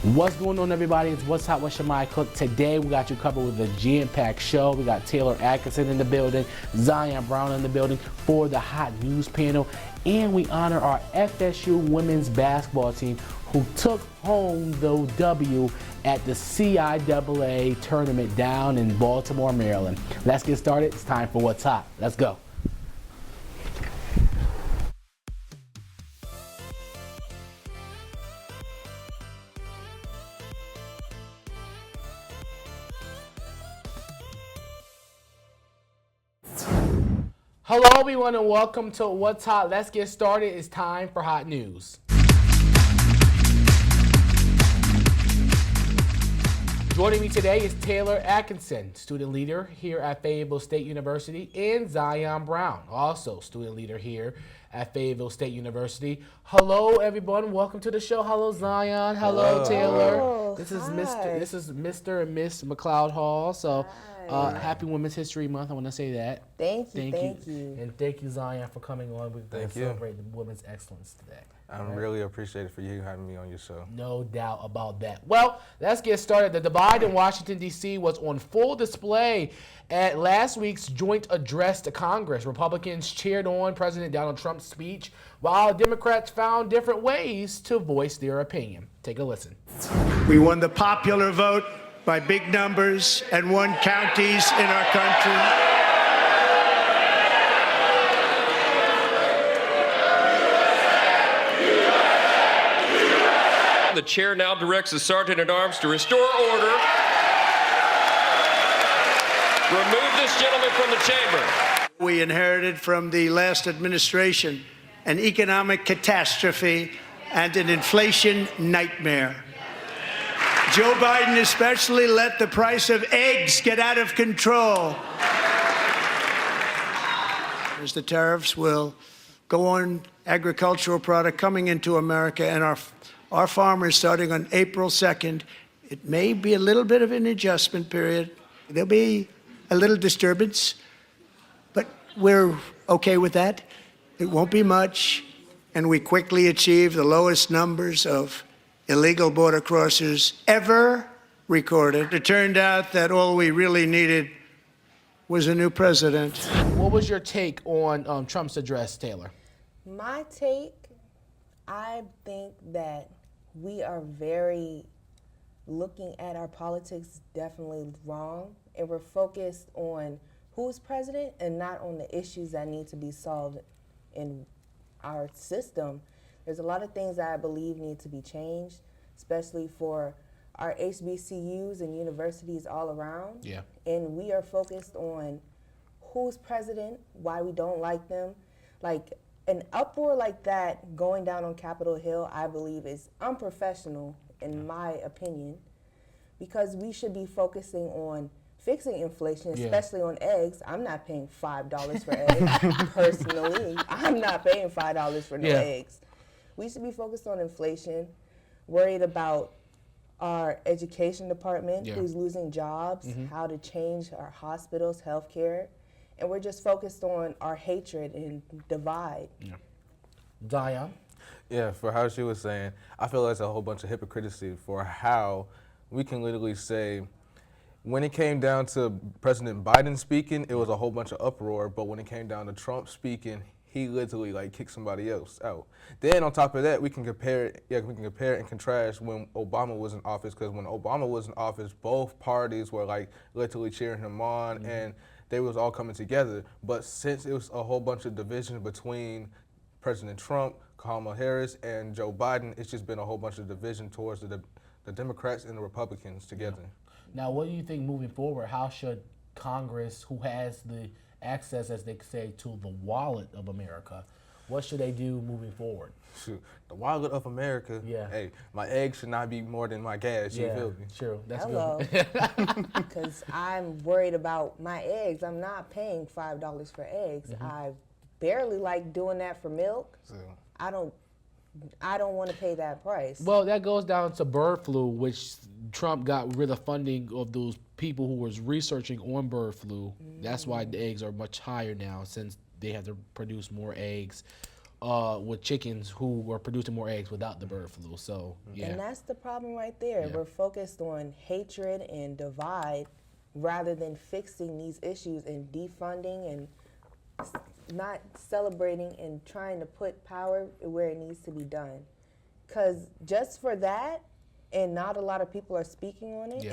What's going on, everybody? It's What's Hot with Shimei Cook. Today we got you covered with a jam-packed show. We got Taylor Atkinson in the building, Zion Brown in the building for the hot news panel, and we honor our FSU women's basketball team who took home the W at the CIAA tournament down in Baltimore, Maryland. Let's get started. It's time for What's Hot. Let's go. Hello, everyone, and welcome to What's Hot. Let's get started. It's time for hot news. Joining me today is Taylor Atkinson, student leader here at Fayetteville State University, and Zion Brown, also student leader here at Fayetteville State University. Hello, everyone. Welcome to the show. Hello, Zion. Hello, Taylor. Oh, this is Mr. and Miss McLeod Hall. So. Happy Women's History Month. I want to say that. Thank you. And thank you, Zion, for coming on. We're going to celebrate the women's excellence today. I'm really appreciative for you having me on your show. No doubt about that. Well, let's get started. The divide in Washington, D.C. was on full display at last week's joint address to Congress. Republicans cheered on President Donald Trump's speech, while Democrats found different ways to voice their opinion. Take a listen. We won the popular vote by big numbers and won counties in our country. The chair now directs the Sergeant-at-Arms to restore order. Remove this gentleman from the chamber. We inherited from the last administration an economic catastrophe and an inflation nightmare. Joe Biden especially let the price of eggs get out of control. As the tariffs will go on agricultural product coming into America, and our farmers starting on April 2nd, it may be a little bit of an adjustment period. There'll be a little disturbance, but we're okay with that. It won't be much, and we quickly achieve the lowest numbers of illegal border crossers ever recorded. It turned out that all we really needed was a new president. What was your take on Trump's address, Taylor? My take, I think that we are very looking at our politics definitely wrong, and we're focused on who's president and not on the issues that need to be solved in our system. There's a lot of things that I believe need to be changed, especially for our HBCUs and universities all around. Yeah. And we are focused on who's president, why we don't like them. Like, an uproar like that going down on Capitol Hill, I believe, is unprofessional, in my opinion, because we should be focusing on fixing inflation, especially on eggs. I'm not paying $5 for eggs, personally. I'm not paying $5 for no eggs. We should be focused on inflation, worried about our education department, who's losing jobs, how to change our hospitals, healthcare, and we're just focused on our hatred and divide. Zion? Yeah, for how she was saying, I feel there's a whole bunch of hypocrisy for how we can literally say, when it came down to President Biden speaking, it was a whole bunch of uproar, but when it came down to Trump speaking, he literally kicked somebody else out. Then on top of that, we can compare it and contrast when Obama was in office, because when Obama was in office, both parties were literally cheering him on, and they was all coming together. But since it was a whole bunch of division between President Trump, Kamala Harris, and Joe Biden, it's just been a whole bunch of division towards the Democrats and the Republicans together. Now, what do you think moving forward? How should Congress, who has the access, as they say, to the wallet of America, what should they do moving forward? Shoot, the wallet of America. Yeah. Hey, my eggs should not be more than my gas. You feel me? True. That's Hello. good. Because I'm worried about my eggs. I'm not paying $5 for eggs. I barely like doing that for milk. So. I don't want to pay that price. Well, that goes down to bird flu, which Trump got rid of funding of those people who was researching on bird flu. That's why the eggs are much higher now, since they have to produce more eggs with chickens who were producing more eggs without the bird flu. So, yeah. And that's the problem right there. Yeah. We're focused on hatred and divide rather than fixing these issues and defunding and not celebrating and trying to put power where it needs to be done. Because just for that, and not a lot of people are speaking on it,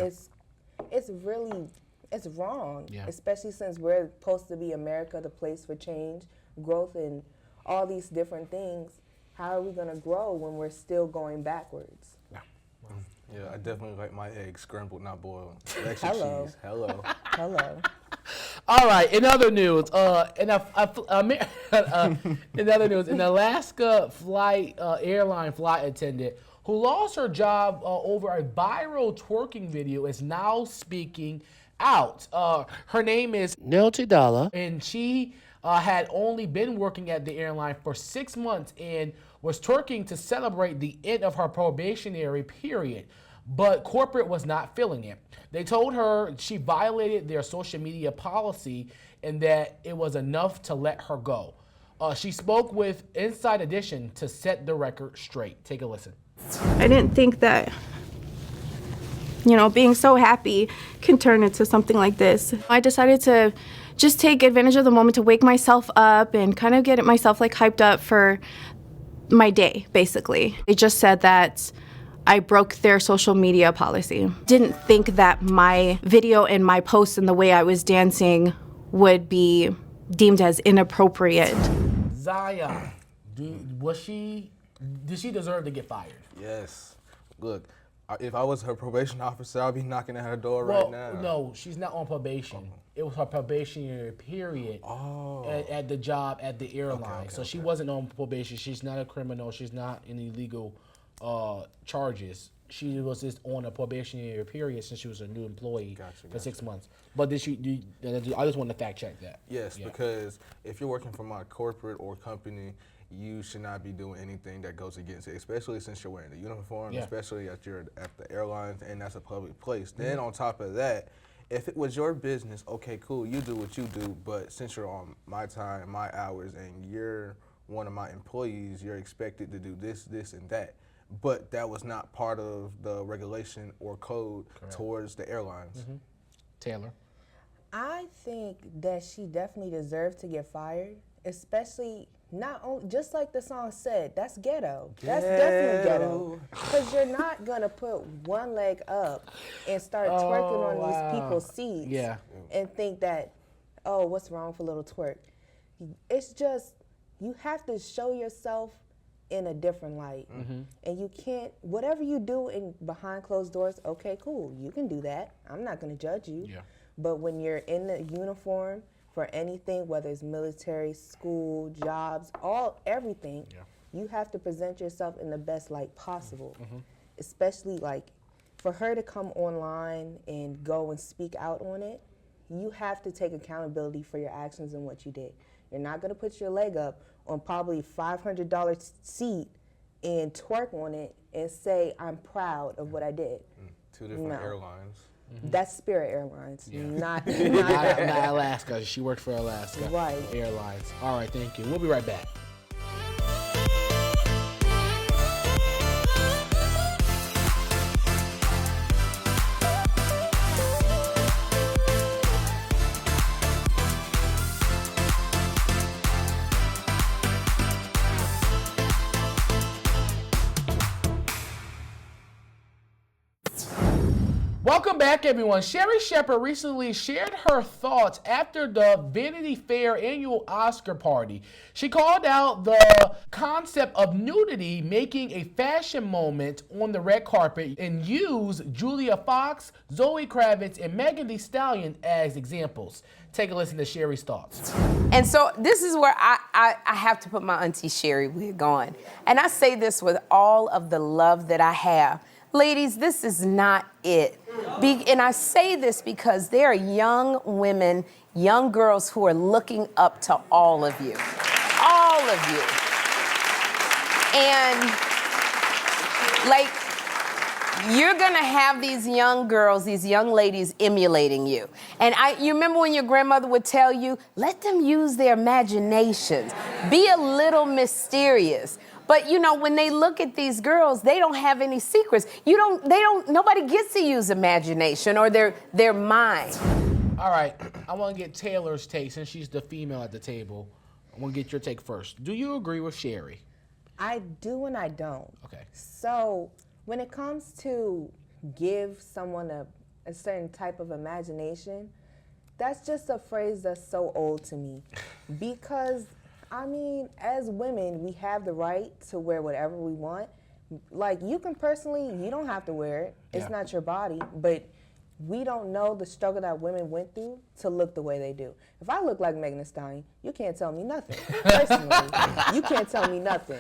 it's wrong, especially since we're supposed to be America, the place for change, growth, and all these different things. How are we going to grow when we're still going backwards? Yeah, I definitely like my eggs scrambled, not boiled. Extra Hello. cheese. Hello. Hello. All right. In other news, in other news, an Alaska airline flight attendant who lost her job over a viral twerking video is now speaking out. Her name is Nelty Dalla, and she had only been working at the airline for 6 months and was twerking to celebrate the end of her probationary period. But corporate was not feeling it. They told her she violated their social media policy and that it was enough to let her go. She spoke with Inside Edition to set the record straight. Take a listen. I didn't think that, being so happy can turn into something like this. I decided to just take advantage of the moment to wake myself up and kind of get myself hyped up for my day, basically. They just said that I broke their social media policy. Didn't think that my video and my post and the way I was dancing would be deemed as inappropriate. Zion, did she deserve to get fired? Yes. Look, if I was her probation officer, I'd be knocking at her door right now. No, she's not on probation. It was her probationary period at the job at the airline. So she wasn't on probation. She's not a criminal. She's not in illegal charges. She was just on a probationary period since she was a new employee for 6 months. But I just want to fact check that. Yes, because if you're working for my corporate or company, you should not be doing anything that goes against it, especially since you're wearing the uniform, especially at the airlines, and that's a public place. Then on top of that, if it was your business, okay, cool, you do what you do, but since you're on my time, my hours, and you're one of my employees, you're expected to do this, this, and that. But that was not part of the regulation or code towards the airlines. Taylor? I think that she definitely deserved to get fired, especially not only, just like the song said, that's ghetto. That's definitely ghetto. Because you're not going to put one leg up and start twerking on these people's seats and think that, oh, what's wrong with a little twerk? It's just, you have to show yourself in a different light. And you can't, whatever you do behind closed doors, okay, cool, you can do that. I'm not going to judge you. But when you're in the uniform for anything, whether it's military, school, jobs, everything, you have to present yourself in the best light possible. Especially for her to come online and go and speak out on it, you have to take accountability for your actions and what you did. You're not going to put your leg up on probably $500 seat and twerk on it and say, I'm proud of what I did. Two different airlines. That's Spirit Airlines, not Alaska. She worked for Alaska Right. Airlines. All right, thank you. We'll be right back. Welcome back, everyone. Sherri Shepherd recently shared her thoughts after the Vanity Fair annual Oscar party. She called out the concept of nudity making a fashion moment on the red carpet and used Julia Fox, Zoe Kravitz, and Megan Thee Stallion as examples. Take a listen to Sherri's thoughts. And so this is where I have to put my Auntie Sherri wig on. And I say this with all of the love that I have. Ladies, this is not it. And I say this because there are young women, young girls who are looking up to all of you. All of you. And you're gonna have these young girls, these young ladies emulating you. And you remember when your grandmother would tell you, let them use their imaginations. Be a little mysterious. But you know, when they look at these girls, they don't have any secrets. Nobody gets to use imagination or their mind. All right, I want to get Taylor's take since she's the female at the table. I want to get your take first. Do you agree with Sherry? I do and I don't. Okay. So when it comes to give someone a certain type of imagination, that's just a phrase that's so old to me. Because, I mean, as women, we have the right to wear whatever we want. Like, you can personally, you don't have to wear it. It's not your body. But we don't know the struggle that women went through to look the way they do. If I look like Megan Thee Stallion, you can't tell me nothing. Personally, you can't tell me nothing.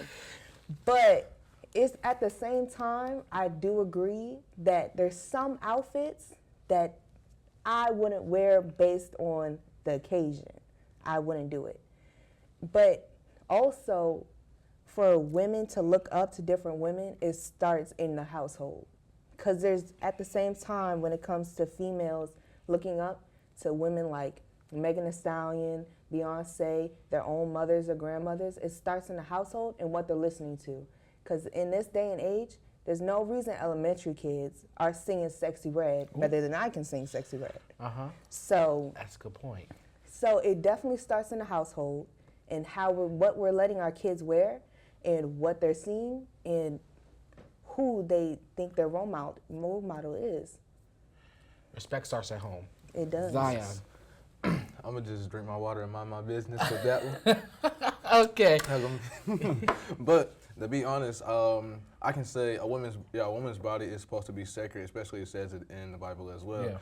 But it's at the same time, I do agree that there's some outfits that I wouldn't wear based on the occasion. I wouldn't do it. But also, for women to look up to different women, it starts in the household. Because there's, at the same time, when it comes to females looking up to women like Megan Thee Stallion, Beyonce, their own mothers or grandmothers, it starts in the household and what they're listening to. Because in this day and age, there's no reason elementary kids are singing Sexy Red better than I can sing Sexy Red. So That's a good point. So it definitely starts in the household and what we're letting our kids wear and what they're seeing and who they think their role model is. Respect starts at home. It does. Zion. I'm gonna just drink my water and mind my business with that one. Okay. But to be honest, I can say a woman's body is supposed to be sacred, especially it says it in the Bible as well. Yeah.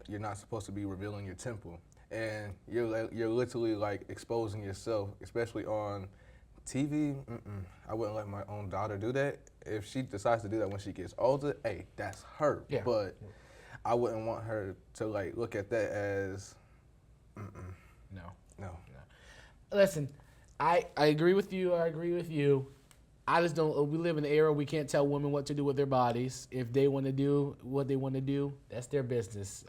You're not supposed to be revealing your temple, and you're literally like exposing yourself, especially on TV. I wouldn't let my own daughter do that. If she decides to do that when she gets older, hey, that's her. Yeah. But I wouldn't want her to like look at that as no. Listen, I agree with you. I just don't. We live in an era we can't tell women what to do with their bodies. If they want to do what they want to do, that's their business.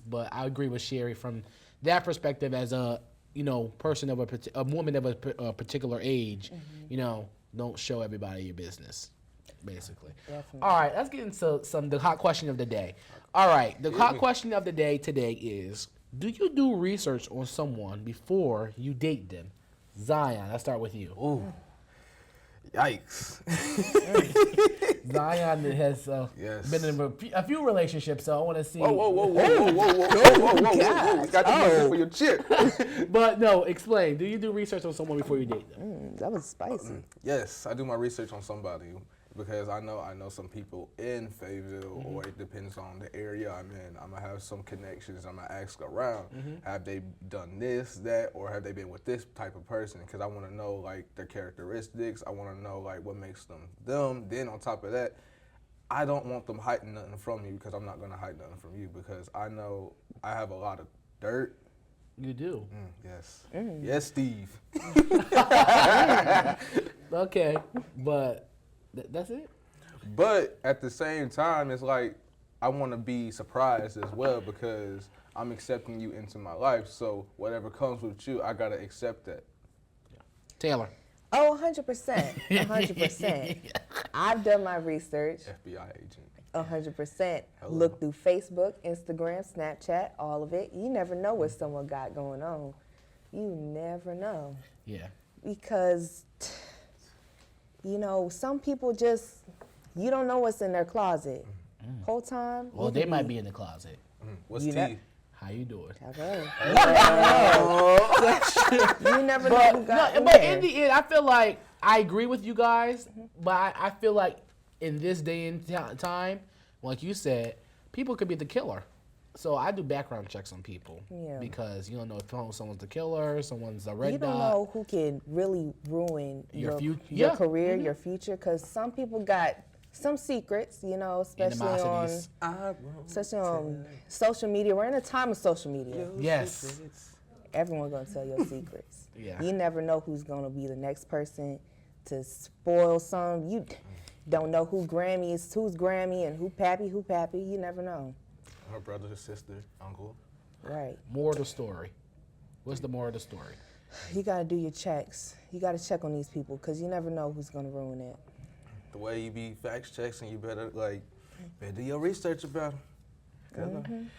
But I agree with Sherry from that perspective as a person of a woman of a particular age. Don't show everybody your business, basically. Definitely. All right, let's get into the hot question of the day. All right, the hot question of the day today is: do you do research on someone before you date them? Zion, let's start with you. Ooh. Yikes. Zion has Yes. been in a few relationships, so I want to see. Whoa. Got you for your chip. But no, explain. Do you do research on someone before you date them? That was spicy. Yes, I do my research on somebody because I know some people in Fayetteville, or it depends on the area I'm in. I'm gonna have some connections. I'm gonna ask around, have they done this, that, or have they been with this type of person? Because I want to know like their characteristics. I want to know like what makes them them. Then on top of that, I don't want them hiding nothing from you because I'm not gonna hide nothing from you because I know I have a lot of dirt. You do. Yes. Yes, Steve. Okay, but that's it. But at the same time, it's like I want to be surprised as well because I'm accepting you into my life. So whatever comes with you, I gotta accept that. Taylor. Oh, 100%. 100%. I've done my research. FBI agent. 100%. Hello. Look through Facebook, Instagram, Snapchat, all of it. You never know what someone got going on. You never know. Yeah. Because, some people just, you don't know what's in their closet. Whole time. Well, they might be in the closet. What's You T? know- How you doing? Okay. You never know who got in But there. in the end, I feel like I agree with you guys, but I feel like in this day and time, like you said, people could be the killer. So I do background checks on people because you don't know if someone's the killer, someone's a red You don't dot. know who can really ruin Your your, fut- your yeah. career, your future, because some people got some secrets, especially Animosities. on social media. We're in a time of social media. Yes. Everyone's gonna tell your secrets. Yeah. You never know who's gonna be the next person to spoil some. Don't know who's Grammy and who Pappy. You never know. Her brother, his sister, uncle. Right. More of the story. What's the more of the story? You got to do your checks. You got to check on these people because you never know who's going to ruin it. The way you be fact checks and you better do your research about them.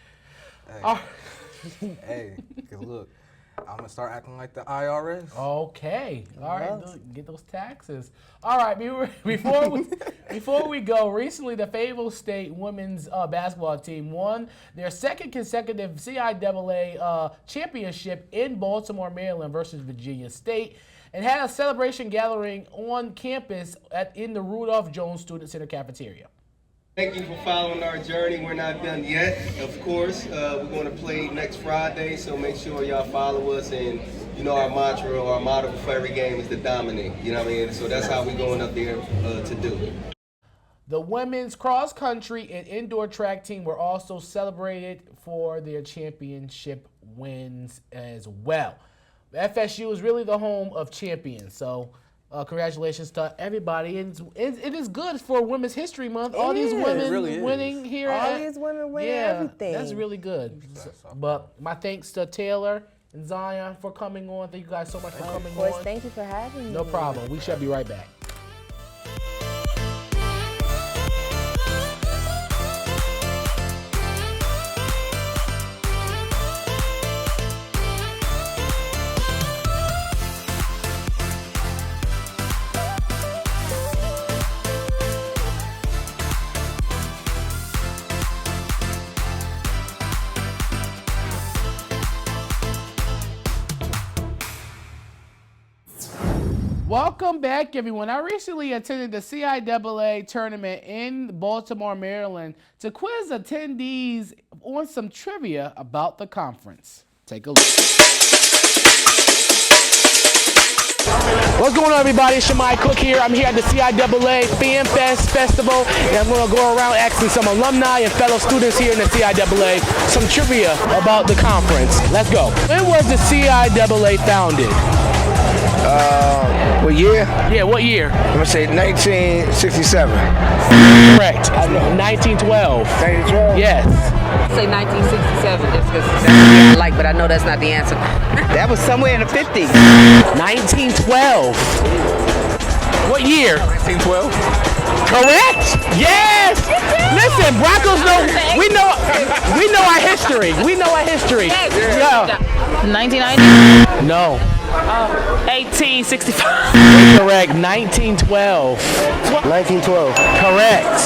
Hey, cause look, I'm gonna start acting like the IRS. Okay. All right. Get those taxes. All right. Before we go, recently the Fayetteville State women's basketball team won their second consecutive CIAA championship in Baltimore, Maryland versus Virginia State, and had a celebration gathering on campus in the Rudolph Jones Student Center cafeteria. Thank you for following our journey. We're not done yet, of course. We're going to play next Friday, so make sure y'all follow us. And you know our mantra or our motto for every game is to dominate. You know what I mean? So that's how we're going up there to do. The women's cross country and indoor track team were also celebrated for their championship wins as well. FSU is really the home of champions, so congratulations to everybody. And it is good for Women's History Month. All these women really winning here. All these women winning everything. That's really good. But my thanks to Taylor and Zion for coming on. Thank you guys so much for coming on. Of course, thank you for having me. No problem. We shall be right back. Welcome back, everyone. I recently attended the CIAA tournament in Baltimore, Maryland to quiz attendees on some trivia about the conference. Take a look. What's going on, everybody? It's Shimei Cook here. I'm here at the CIAA Fan Fest Festival, and I'm going to go around asking some alumni and fellow students here in the CIAA some trivia about the conference. Let's go. When was the CIAA founded? What year? Yeah, what year? I'm gonna say 1967. Correct. 1912. 1912? Yes. Say 1967 just because that's what I like, but I know that's not the answer. That was somewhere in the 50s. 1912. What year? 1912? Correct. Yes. Listen, Broncos know. We know our history. We know our history. Yeah. 1990? No. 1865. Correct. 1912. 1912. Correct.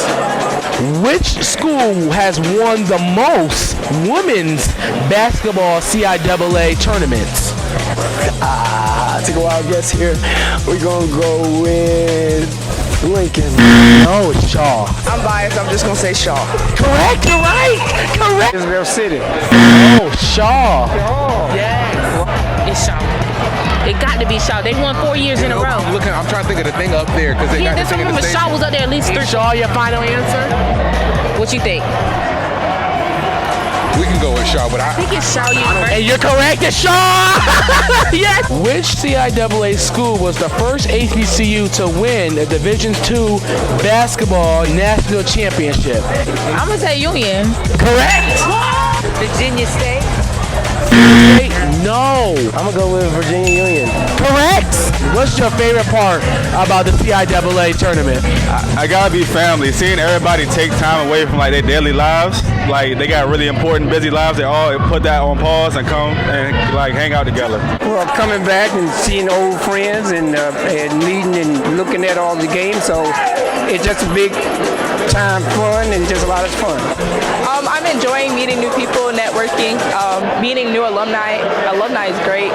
Which school has won the most women's basketball CIAA tournaments? Take a wild guess here. We're gonna go with Lincoln. No, it's Shaw. I'm biased, I'm just gonna say Shaw. Correct. You're right. Correct. Fayetteville City. Oh, Shaw. Yes. It's Shaw. It got to be Shaw. They won 4 years in a row. I'm trying to think of the thing up there because they Yeah, got the this thing in remember the Shaw was up there at least 3. Shaw, your final answer? What you think? We can go with Shaw, but I think it's Shaw University. And you're correct, it's Shaw! Yes! Which CIAA school was the first HBCU to win a Division II basketball national championship? I'm going to say Union. Correct! Virginia State. No. I'm gonna go with Virginia Union. Correct. What's your favorite part about the CIAA tournament? I gotta be family. Seeing everybody take time away from like their daily lives, like they got really important, busy lives. They all put that on pause and come and like hang out together. Well, coming back and seeing old friends and meeting and looking at all the games, so it's just a big time fun and just a lot of fun. I'm enjoying meeting new people, networking, meeting new alumni. Alumni is great.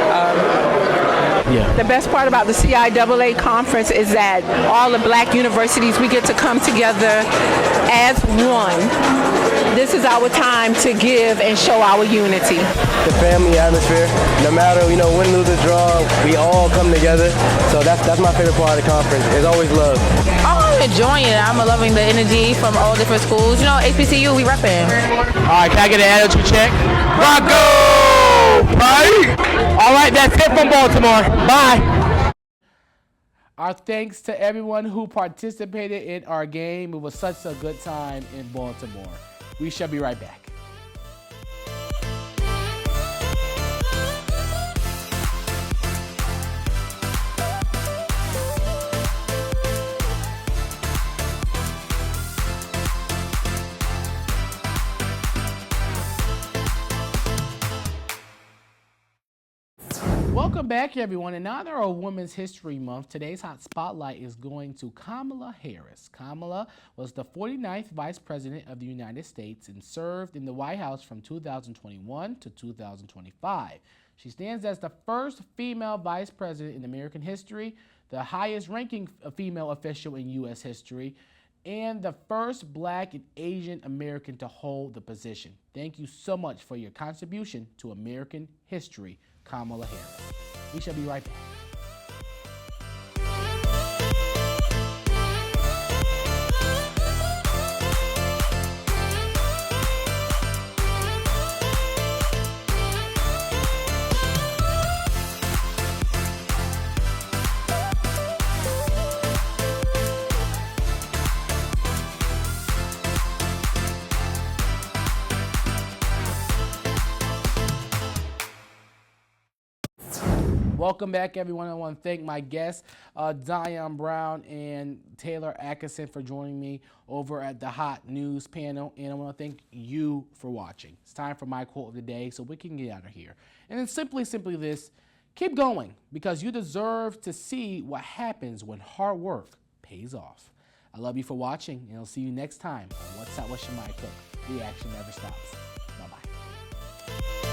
The best part about the CIAA conference is that all the black universities, we get to come together as one. This is our time to give and show our unity. The family atmosphere, no matter, win, lose, or draw, we all come together. So that's my favorite part of the conference. There's always love. Oh, I'm enjoying it. I'm loving the energy from all different schools. HBCU, we repping. All right, can I get an attitude check? Bronco! Right? All right, that's it from Baltimore. Bye. Our thanks to everyone who participated in our game. It was such a good time in Baltimore. We shall be right back. Welcome back, everyone. In honor of Women's History Month, today's Hot Spotlight is going to Kamala Harris. Kamala was the 49th Vice President of the United States and served in the White House from 2021 to 2025. She stands as the first female Vice President in American history, the highest-ranking female official in U.S. history, and the first Black and Asian American to hold the position. Thank you so much for your contribution to American history, Kamala Harris. We shall be right back. Welcome back, everyone. I want to thank my guests, Zion Brown and Taylor Atkinson, for joining me over at the Hot News panel. And I want to thank you for watching. It's time for my quote of the day so we can get out of here. And it's simply this: keep going, because you deserve to see what happens when hard work pays off. I love you for watching, and I'll see you next time on What's Up with Shimei Cook. The action never stops. Bye-bye.